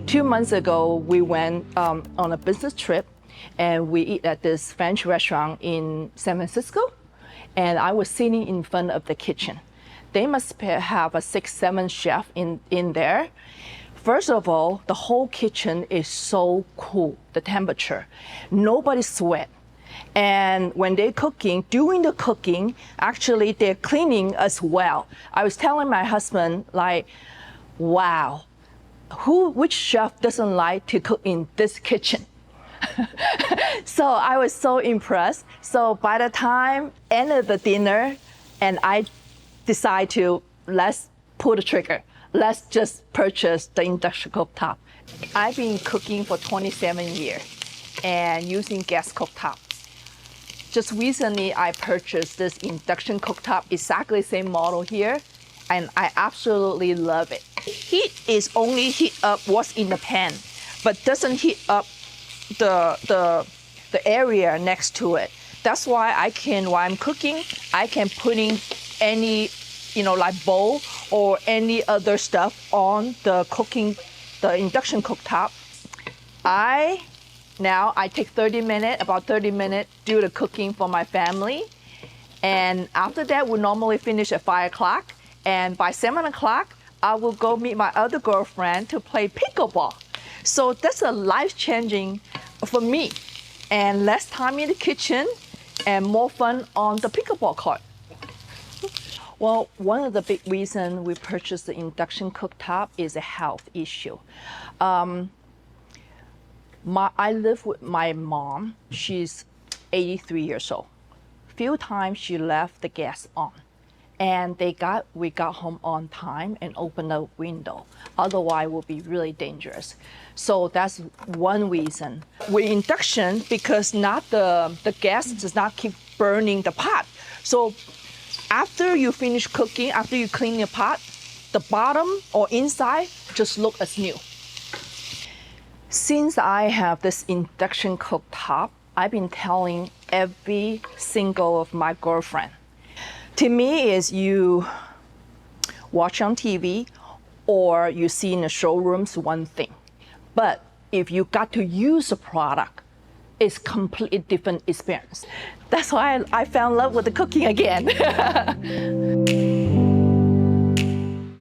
2 months ago, we went on a business trip and we eat at this French restaurant in San Francisco. And I was sitting in front of the kitchen. They must have a 6-7 chef in there. First of all, the whole kitchen is so cool, the temperature. Nobody sweat. And when they're cooking, during the cooking, actually they're cleaning as well. I was telling my husband, like, wow, which chef doesn't like to cook in this kitchen? So I was so impressed. So by the time end of the dinner, and I decide to let's pull the trigger. Let's just purchase the induction cooktop. I've been cooking for 27 years and using gas cooktop. Just recently, I purchased this induction cooktop, exactly the same model here, and I absolutely love it. Heat is only heat up what's in the pan, but doesn't heat up the area next to it. That's why while I'm cooking, I can put in any, like bowl or any other stuff on the induction cooktop. Now I take about 30 minutes, do the cooking for my family. And after that, we normally finish at 5 o'clock. And by 7 o'clock, I will go meet my other girlfriend to play pickleball. So that's a life-changing for me. And less time in the kitchen and more fun on the pickleball court. Well, one of the big reasons we purchased the induction cooktop is a health issue. I live with my mom. She's 83 years old. Few times she left the gas on, and we got home on time and opened the window. Otherwise, it would be really dangerous. So that's one reason. With induction, because the gas does not keep burning the pot. So after you finish cooking, after you clean your pot, the bottom or inside just look as new. Since I have this induction cooktop, I've been telling every single of my girlfriend. To me, is you watch on TV or you see in the showrooms, one thing. But if you got to use the product, it's completely different experience. That's why I fell in love with the cooking again.